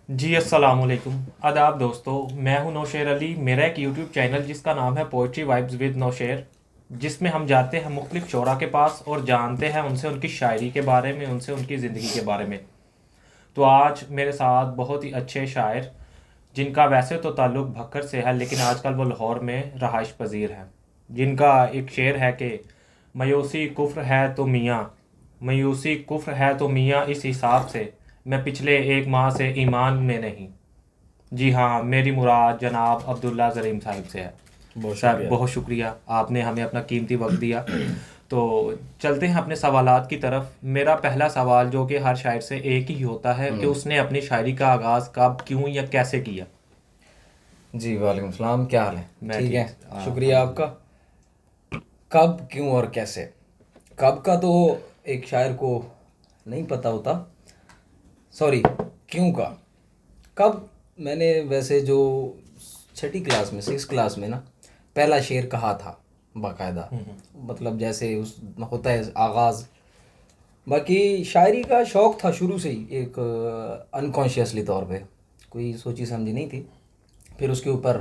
जी अस्सलाम वालेकुम। आदाब दोस्तों, मैं हूं नौशेर अली। मेरा एक यूट्यूब चैनल जिसका नाम है पोइट्री वाइब्स विद नौशेर, जिसमें हम जाते हैं मुख्तलिफ शोरा के पास और जानते हैं उनसे उनकी शायरी के बारे में, उनसे उनकी ज़िंदगी के बारे में। तो आज मेरे साथ बहुत ही अच्छे शायर, जिनका वैसे तो ताल्लुक़ भक्कर से है लेकिन आजकल वो लाहौर में रहाइश पजीर हैं, जिनका एक शेर है कि मायूसी कुफ्र है तो मियाँ, मायूसी कुफ्र है तो मियाँ इस हिसाब से मैं पिछले एक माह से ईमान में नहीं। जी हाँ, मेरी मुराद जनाब अब्दुल्ला ज़रीम साहिब से है। बहुत सर शुक्रिया। बहुत शुक्रिया, आपने हमें अपना कीमती वक्त दिया। तो चलते हैं अपने सवालात की तरफ। मेरा पहला सवाल, जो कि हर शायर से एक ही होता है, कि उसने अपनी शायरी का आगाज़ कब, क्यों या कैसे किया। जी वालेकुम सलाम, क्या हाल है? मैं ठीक है, ठीक, हाँ शुक्रिया आपका। अल्हम्दुलिल्लाह। कब, क्यों और कैसे? कब का तो एक शायर को नहीं पता होता। सॉरी, क्यों का। कब, मैंने वैसे जो छठी क्लास में, सिक्स क्लास में ना, पहला शेर कहा था बाकायदा। मतलब जैसे उस होता है आगाज़। बाकी शायरी का शौक़ था शुरू से ही, एक अनकॉन्शियसली तौर पे, कोई सोची समझी नहीं थी। फिर उसके ऊपर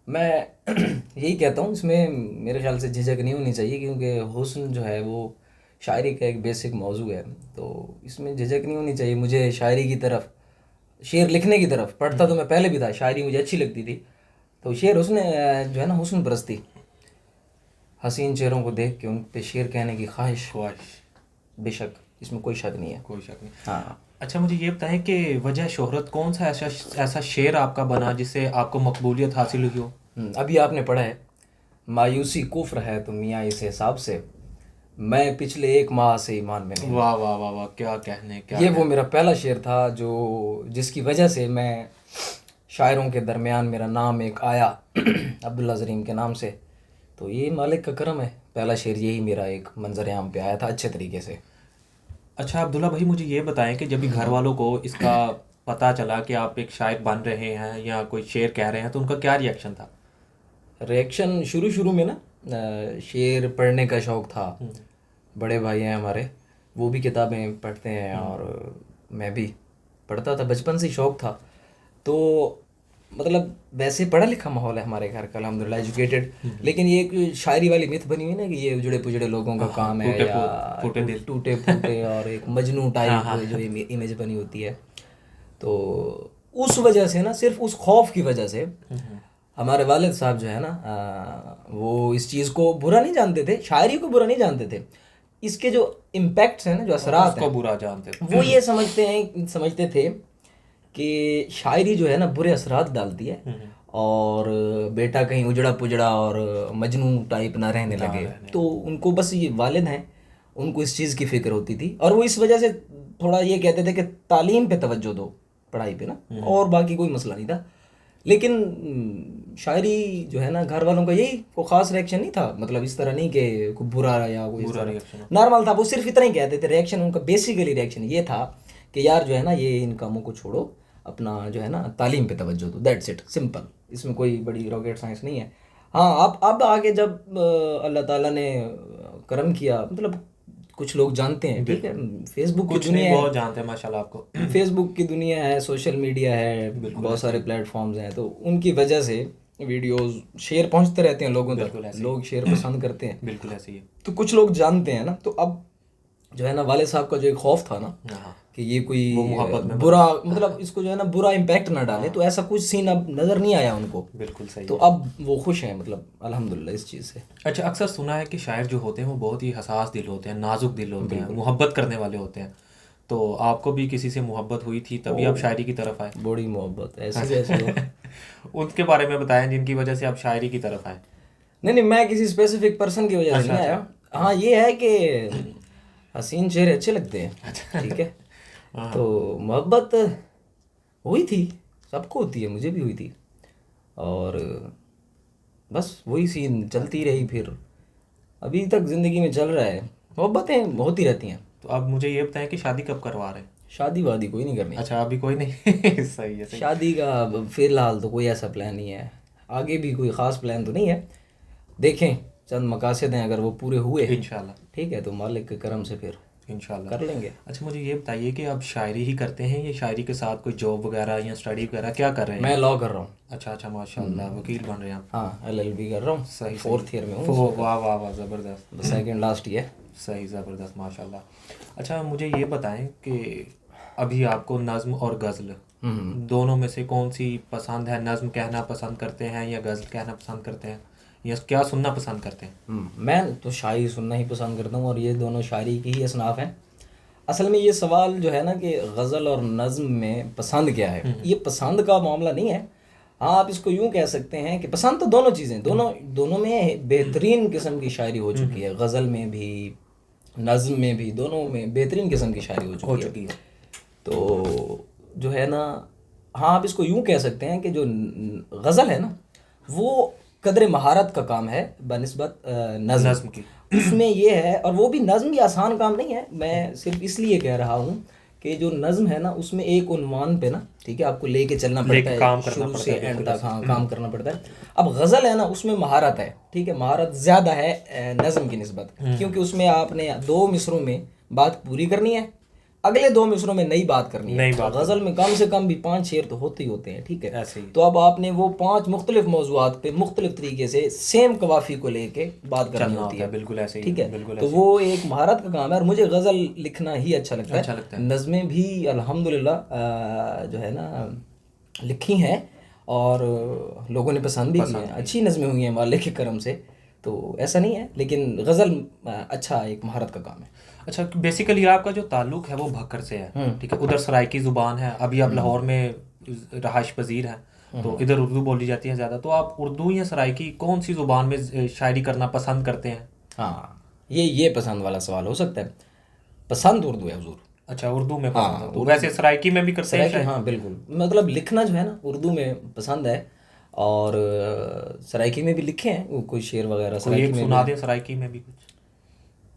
मैं यही कहता हूँ, इसमें मेरे ख्याल से झिझक नहीं होनी चाहिए, क्योंकि हुस्न जो है वो शायरी का एक बेसिक मौजू है। तो इसमें झिझक नहीं होनी चाहिए। मुझे शायरी की तरफ, शेर लिखने की तरफ, पढ़ता तो मैं पहले भी था, शायरी मुझे अच्छी लगती थी। तो शेर हुस्न जो है ना, हुस्न परस्ती, हसीन चेहरों को देख के उन पे शेर कहने की ख्वाहिश, ख्वाहिश। बेशक इसमें कोई शक नहीं है। कोई शक नहीं। हाँ। अच्छा, मुझे ये बताएं कि वजह शोहरत, कौन सा ऐसा ऐसा शेर आपका बना जिससे आपको मकबूलियत हासिल हुई हो। अभी आपने पढ़ा है, मायूसी कुफ्र है तो मियाँ इस हिसाब से मैं पिछले एक माह से ईमान में नहीं। वाह वाह वाह वाह, क्या कहने, क्या ये वो कहने। मेरा पहला शेर था जो, जिसकी वजह से मैं शायरों के दरमियान मेरा नाम एक आया अब्दुल्ला ज़रीम के नाम से। तो ये मालिक का करम है, पहला शेर यही मेरा एक मंजर आम पे आया था अच्छे तरीके से। अच्छा अब्दुल्ला भाई, मुझे ये बताएं कि जब भी घर वालों को इसका पता चला कि आप एक शायर बन रहे हैं या कोई शेर कह रहे हैं, तो उनका क्या रिएक्शन था। रिएक्शन शुरू शुरू में ना, शेर पढ़ने का शौक़ था। बड़े भाई हैं हमारे, वो भी किताबें पढ़ते हैं, और मैं भी पढ़ता था, बचपन से ही शौक़ था। तो मतलब वैसे पढ़ा लिखा माहौल है हमारे घर का, अल्हम्दुलिल्लाह एजुकेटेड। लेकिन ये एक शायरी वाली मिथ बनी हुई ना कि ये उजड़े पुजड़े लोगों का हाँ, काम है, टूटे या फूटे दिल। टूटे फूटे और एक मजनू हाँ टाइप हाँ जो हाँ। इमेज बनी होती है। तो उस वजह से ना, सिर्फ उस खौफ की वजह से हमारे वालिद साहब जो है ना, वो इस चीज़ को बुरा नहीं जानते थे, शायरी को बुरा नहीं जानते थे। इसके जो इम्पैक्ट्स हैं ना, जो असरात उसको हैं, बुरा जानते थे। वो ये समझते थे कि शायरी जो है ना बुरे असरात डालती है, और बेटा कहीं उजड़ा पुजड़ा और मजनू टाइप ना रहने ना लगे। रहने। तो उनको बस, ये वालिद हैं, उनको इस चीज़ की फ़िक्र होती थी, और वो इस वजह से थोड़ा ये कहते थे कि तालीम पे तवज्जो दो, पढ़ाई पे ना, और बाकी कोई मसला नहीं था। लेकिन शायरी जो है ना, घर वालों का यही कोई ख़ास रिएक्शन नहीं था, मतलब इस तरह नहीं कि कोई बुरा या कोई इस बुरा तरह, रिएक्शन। नॉर्मल था। वो सिर्फ इतना ही कहते थे। रिएक्शन उनका, बेसिकली रिएक्शन ये था कि यार जो है ना, ये इन कामों को छोड़ो, अपना जो है ना तालीम पे तवज्जो दो, दैट्स इट, सिंपल। इसमें कोई बड़ी रॉकेट साइंस नहीं है। हाँ, अब आगे जब अल्लाह ताला ने करम किया, मतलब कुछ लोग जानते हैं, ठीक है, बिल्कुल। फेसबुक की कुछ नहीं, दुनिया है, बहुत जानते हैं माशाल्लाह आपको। फेसबुक की दुनिया है, सोशल मीडिया है, बिल्कुल बहुत ऐसे सारे ही। प्लेटफॉर्म्स हैं, तो उनकी वजह से वीडियोस, शेयर पहुंचते रहते हैं लोगों तक, बिल्कुल ऐसे ही। लोग शेयर पसंद करते हैं। बिल्कुल ऐसे ही है। तो कुछ लोग जानते हैं ना, तो अब जो है ना, वाले साहब का जो एक खौफ था ना हाँ, कि ये कोई वो मोहब्बत में बुरा, बदल। मतलब इसको जो है ना बुरा इम्पैक्ट ना डाले, तो ऐसा कुछ सीन अब नज़र नहीं आया उनको। बिल्कुल सही तो है। अब वो खुश हैं, मतलब अल्हम्दुलिल्लाह इस चीज़ से। अच्छा, अक्सर सुना है कि शायर जो होते हैं वो बहुत ही हसास दिल होते हैं, नाजुक दिल होते हैं, बिल्कुल। मोहब्बत करने वाले होते हैं। तो आपको भी किसी से मोहब्बत हुई थी ओ, तभी आप शायरी की तरफ आए। बड़ी मोहब्बत ऐसी कैसी हो। अच्छा। उनके बारे में बताएं जिनकी वजह से आप शायरी की तरफ आए। नहीं नहीं, मैं किसी स्पेसिफिक पर्सन की वजह से अच्छा नहीं अच्छा। आया। हाँ, ये है कि हसीन चेहरे अच्छे लगते हैं, ठीक है। हाँ। तो मोहब्बत हुई थी, सबको होती है, मुझे भी हुई थी, और बस वही सीन चलती रही। फिर अभी तक ज़िंदगी में चल रहा है, मोहब्बतें होती रहती हैं। तो अब मुझे ये बताएं कि शादी कब करवा रहे हैं। शादी वादी कोई नहीं करनी। अच्छा, अभी कोई नहीं। सही है, सही। शादी का फ़िलहाल तो कोई ऐसा प्लान नहीं है, आगे भी कोई ख़ास प्लान तो नहीं है। देखें, चंद मकासद हैं, अगर वो पूरे हुए, इंशाल्लाह। ठीक है, तो मालिक के करम से फिर इंशाल्लाह कर लेंगे। अच्छा मुझे ये बताइए कि आप शायरी ही करते हैं या शायरी के साथ कोई जॉब वगैरह या स्टडी वगैरह क्या कर रहे हैं? मैं लॉ कर रहा हूँ। अच्छा अच्छा माशाल्लाह वकील बन रहे हैं आप। हाँ, LLB कर रहा हूँ। सही सही 4th ईयर में हूँ। वाह वाह वाह ज़बरदस्त। Second last year. सही ज़बरदस्त माशाल्लाह। अच्छा मुझे ये बताएं कि अभी आपको नज़्म और गज़ल दोनों में से कौन सी पसंद है? नज़्म कहना पसंद करते हैं या गज़ल कहना पसंद करते हैं या क्या सुनना पसंद करते हैं? मैं तो शायरी सुनना ही पसंद करता हूँ, और ये दोनों शायरी की ही असनाफ हैं। असल में ये सवाल जो है ना कि गज़ल और नज़्म में पसंद क्या है, ये पसंद का मामला नहीं है। हाँ, आप इसको यूँ कह सकते हैं कि पसंद तो दोनों चीज़ें, दोनों में बेहतरीन किस्म की शायरी हो चुकी है। गज़ल में भी, नज़्म में भी, दोनों में बेहतरीन किस्म की शायरी हो चुकी है। तो जो है ना, हाँ आप इसको यूँ कह सकते हैं कि जो गज़ल है ना, वो कदर महारत का काम है बनिस्बत नज़्म की। उसमें ये है, और वो भी नज़्म भी आसान काम नहीं है। मैं सिर्फ इसलिए कह रहा हूँ कि जो नज़्म है ना, उसमें एक उन्वान पे ना, ठीक है, आपको लेके चलना पड़ता है, शुरू से एंड तक, हाँ काम करना पड़ता है। अब गज़ल है ना, उसमें महारत है, ठीक है, महारत ज़्यादा है नज़्म की निस्बत, क्योंकि उसमें आपने 2 मिसरों में बात पूरी करनी है, अगले 2 मिसरों में नई बात करनी है। गज़ल में कम से कम भी 5 शेर तो होते ही होते हैं, ठीक है। ऐसे ही। तो अब आपने वो 5 मुख्तलिफ मौज़ूआत पे मुख्तलिफ तरीके से सेम कवाफी को लेके बात करनी होती है, बिल्कुल ऐसे ही, ठीक है। बिल्कुल तो वो एक महारत का काम है, और मुझे गज़ल लिखना ही अच्छा लगता है। है। नज़में भी अल्हम्दुलिल्लाह जो है ना लिखी हैं, और लोगों ने पसंद भी की हैं, अच्छी नज़में हुई हैं मालिक के करम से। तो ऐसा नहीं है, लेकिन गज़ल अच्छा एक महारत का काम है। अच्छा बेसिकली आपका जो ताल्लुक है वो भक्कर से है, ठीक है, उधर सराइकी ज़ुबान है, अभी आप लाहौर में रहाइश पजीर हैं तो इधर उर्दू बोली जाती है ज़्यादा। तो आप उर्दू या सराइकी कौन सी ज़ुबान में शायरी करना पसंद करते हैं? हाँ, ये पसंद वाला सवाल हो सकता है। पसंद उर्दू है हुजूर। अच्छा उर्दू में पसंद है, तो वैसे सराइकी में भी करते हैं शायद? हाँ बिल्कुल, मतलब लिखना जो है ना उर्दू में पसंद है, और सराइकी में भी लिखे हैं वो कोई शेर वगैरह। कोई एक सुना दें सराइकी में भी कुछ।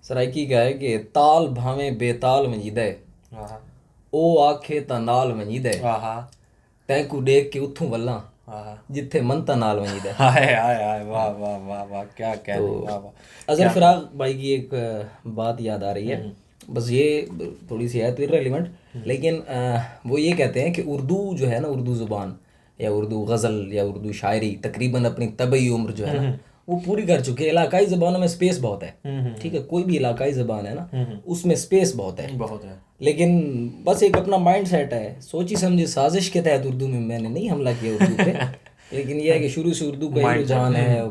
सराइकी का है कि ताल भावे बेताल वंजीदे, ओ आखे ता नाल वंजीदे, तैकू देख के उथों वल्ला जिथे मनता नाल वंजीदे। हाय हाय हाय, वाह वाह वाह वाह, क्या कह रहे, वाह वाह। अजहर फराग भाई की एक बात याद आ रही है, बस ये थोड़ी सी है तो इररिलेवेंट, लेकिन वो ये कहते हैं कि उर्दू जो है ना, उर्दू ज़ुबान या उर्दू गज़ल या उर्दू शायरी तकरीबन अपनी तबई उम्र जो है ना वो पूरी कर चुके हैं। इलाकाई ज़बानों में स्पेस बहुत है, ठीक है, कोई भी इलाकाई ज़बान है ना उसमें स्पेस बहुत है, लेकिन बस एक अपना माइंड सेट है, सोची समझी साजिश के तहत उर्दू में मैंने नहीं हमला किया उर्दू पे। लेकिन यह है कि शुरू से उर्दू का ही रुझान है,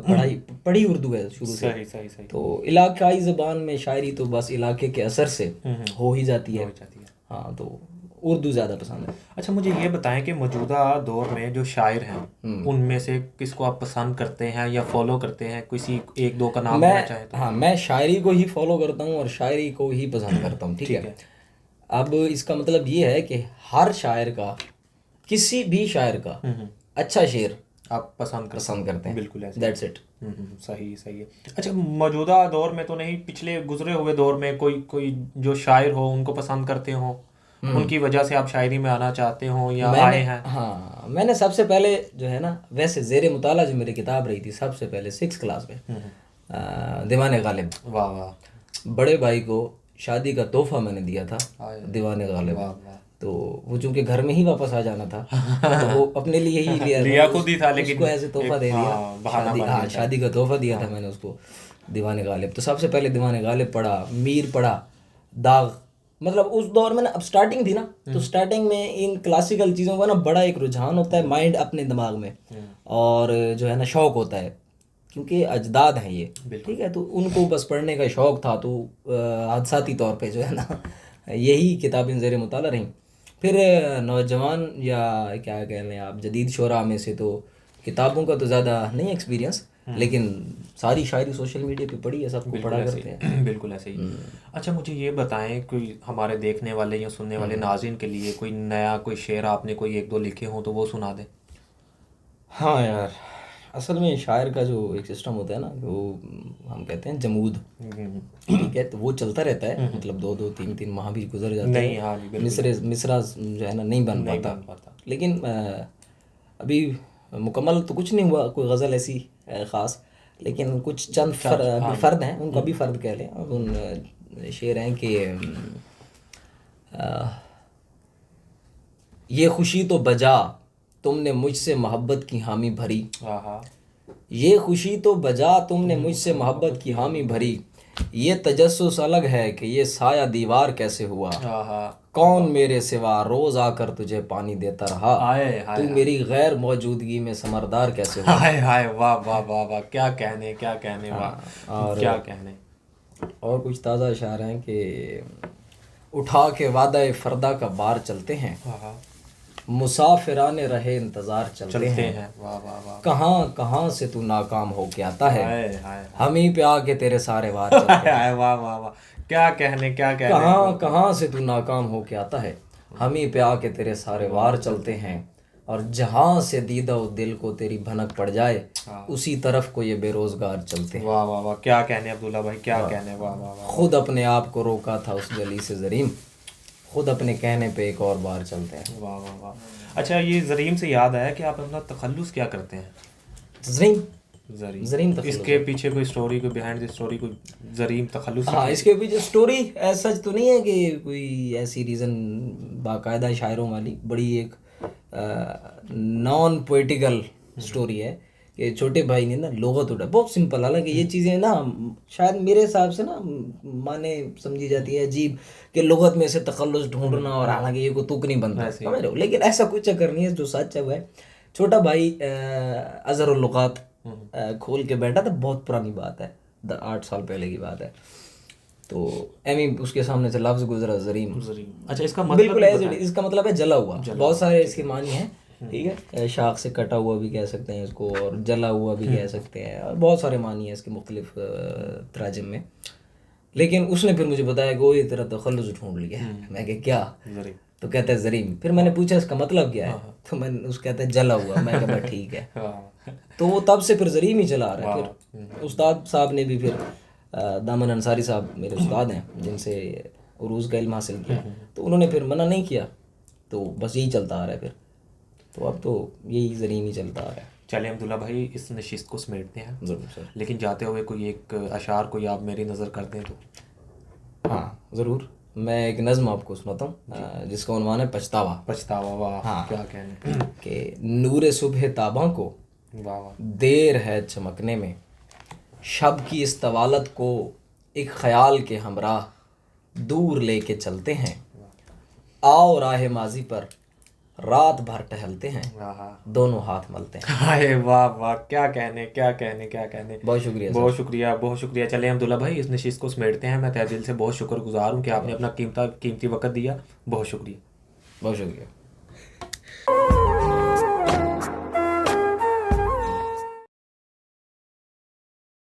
पढ़ी उर्दू है शुरू से। सही सही सही। तो इलाकाई ज़बान में शायरी तो बस इलाके के असर से हो ही जाती है। हाँ, तो उर्दू ज़्यादा पसंद है। अच्छा मुझे ये बताएं कि मौजूदा दौर में जो शायर हैं उनमें से किसको आप पसंद करते हैं या फॉलो करते हैं? किसी एक दो का नाम लेना चाहें तो। हाँ, मैं शायरी को ही फॉलो करता हूँ और शायरी को ही पसंद करता हूँ, ठीक है। अब इसका मतलब ये है कि हर शायर का, किसी भी शायर का अच्छा शेर आप पसंद करते हैं, बिल्कुल ऐसे। That's it. सही सही है। अच्छा मौजूदा दौर में तो नहीं, पिछले गुजरे हुए दौर में कोई जो शायर हो उनको पसंद करते हो, उनकी वजह से आप शायरी में आना चाहते हो या आए हैं? हाँ, मैंने सबसे पहले जो है ना, वैसे ज़ेरे मुताला जो मेरी किताब रही थी सबसे पहले 6th क्लास में, दीवाने गालिब। वाह वाह। बड़े भाई को शादी का तोहफा मैंने दिया था दीवाने गालिब। तो वो चूंकि घर में ही वापस आ जाना था तो वो अपने लिए ही लिया खुद ही था, लेकिन उसको ऐसे तोहफा दे दिया, शादी का तोहफा दिया था मैंने उसको, दीवाने गालिब। तो सबसे पहले दीवाने गालिब पढ़ा, मीर पढ़ा, दाग, मतलब उस दौर में ना, अब स्टार्टिंग थी ना, तो स्टार्टिंग में इन क्लासिकल चीज़ों का ना बड़ा एक रुझान होता है माइंड अपने दिमाग में, और जो है ना शौक़ होता है, क्योंकि अजदाद हैं ये, ठीक है, तो उनको बस पढ़ने का शौक़ था। तो हादसाती तौर पे जो है ना यही किताबें ज़ेरे मुताला रहीं। फिर नौजवान या क्या कह लें आप, जदीद शोरा में से तो किताबों का तो ज़्यादा नहीं एक्सपीरियंस, लेकिन सारी शायरी सोशल मीडिया पे पढ़ी है, सबको पढ़ा करते हैं। बिल्कुल ऐसे ही। अच्छा मुझे ये बताएं, कोई हमारे देखने वाले या सुनने वाले नाज़रीन के लिए कोई नया कोई शेर आपने कोई एक दो लिखे हों तो वो सुना दें। हाँ यार, असल में शायर का जो एक सिस्टम होता है ना, वो हम कहते हैं जमूद, ठीक है, तो वो चलता रहता है, मतलब 2-2 3-3 माह भी गुजर जाते हैं। हाँ मिसरा जो है ना नहीं बन पाता। लेकिन अभी मुकम्मल तो कुछ नहीं हुआ, कोई गज़ल ऐसी ख़ास, लेकिन कुछ चंद फ़र्द हैं, उनका भी फ़र्द कह लें। अब उन शेर हैं कि अ, ये खुशी तो बजा तुमने मुझसे मोहब्बत की हामी भरी, हाँ ये खुशी तो बजा तुमने मुझसे मोहब्बत की हामी भरी, ये तजस्सुस अलग है कि ये साया दीवार कैसे हुआ, हाँ। कौन मेरे सिवा रोज आकर तुझे पानी देता रहा, हाय हाय तू मेरी गैर मौजूदगी में समरदार कैसे हुआ। हाय हाय, वाह वाह वाह वाह, क्या कहने क्या कहने, वाह और क्या कहने। और कुछ ताज़ा इशारे हैं कि उठा के वादा फरदा का बार चलते हैं, हाँ, मुसाफिराने रहे इंतज़ार चलते चलते हैं, हैं, वाह वाह वाह। कहाँ कहाँ से तू नाकाम हो के आता है, हाय हाय हम ही पे आके तेरे सारे वार चलते हाय हैं। हाय, वाह वाह वाह, क्या कहने क्या कहने। कहाँ कहाँ से तू नाकाम हो के आता है, हम ही पे आके तेरे सारे वार चलते हैं, और जहाँ से दीदा दिल को तेरी भनक पड़ जाए, उसी तरफ को ये बेरोजगार चलते हैं। वाह वाह वाह, क्या कहने अब्दुल्ला भाई, क्या कहने, वाह वाह वाह। खुद अपने आप को रोका था उस गली से जरीम, खुद अपने कहने पे एक और बार चलते हैं। वाह वाह वाह। अच्छा, ये जरीम से याद आया कि आप अपना तखल्लुस क्या करते हैं? जरीम जरीम जरीम तखल्लुस। इसके पीछे कोई स्टोरी, कोई बिहाइंड द स्टोरी, कोई जरीम तखल्लुस? हाँ, इसके पीछे स्टोरी ऐसा तो नहीं है कि कोई ऐसी रीज़न बाकायदा शायरों वाली, बड़ी एक नॉन पोइटिकल स्टोरी है कि छोटे भाई ने ना लोगत उड़ा। बहुत सिंपल, हालांकि ये चीज़ें ना शायद मेरे हिसाब से ना माने समझी जाती है अजीब कि लोगत में से तखल्लुस ढूंढना, और हालांकि ये कोई तुक नहीं बनता, समझ रहे हो, लेकिन ऐसा कुछ चक्कर नहीं है। जो सच है वो है, छोटा भाई अज़हरुल लुग़ात खोल के बैठा था, बहुत पुरानी बात है, 8 साल पहले की बात है। तो एमी उसके सामने से लफ्ज़ गुजरा जरीम। अच्छा, इसका मतलब बिल्कुल इसका मतलब है जला हुआ। बहुत सारे इसके मानी हैं, ठीक है, शाख से कटा हुआ भी कह सकते हैं इसको, और जला हुआ भी कह सकते हैं, और बहुत सारे मानी हैं इसके मुख्तलिफ तराजिम में। लेकिन उसने फिर मुझे बताया कि वो ये तेरा तखल्लुस ढूंढ लिया है। मैं कहा क्या? तो कहता है जरीम। फिर मैंने पूछा इसका मतलब क्या है, तो मैंने उस कहता है जला हुआ। मैं कहा ठीक है। तो वो तब से फिर जरीम ही चला आ रहा है। फिर उस्ताद साहब ने भी फिर दामन अंसारी साहब मेरे उस्ताद हैं जिनसे उरूज़ का इल्म हासिल किया, तो उन्होंने फिर मना नहीं किया, तो बस यही चलता आ रहा है फिर। तो अब तो यही जरीम ही चलता आ रहा है। चलिए अब्दुल्ला भाई, इस नशिस्त को समेटते हैं। ज़रूर सर। लेकिन जाते हुए कोई एक अशार कोई आप मेरी नज़र कर दें तो? हाँ ज़रूर, मैं एक नज़्म आपको सुनाता हूँ जिसका उन्वान है पछतावा। पछतावा, वाह हाँ। क्या कहने। कि नूरे सुबह ताबा को वाह वाह। देर है चमकने में, शब की इस तवालत को एक ख्याल के हमराह दूर लेके चलते हैं, आओ राह माजी पर रात भर टहलते हैं, दोनों हाथ मलते हैं। हाय वाह वाह, क्या कहने क्या कहने क्या कहने। बहुत शुक्रिया सर। बहुत शुक्रिया बहुत शुक्रिया। चले अब्दुल्ला भाई, इस नशिस्त को समेटते हैं। मैं तहे दिल से बहुत शुक्रगुजार हूँ कि आपने अपना कीमती वक्त दिया। बहुत शुक्रिया। बहुत शुक्रिया।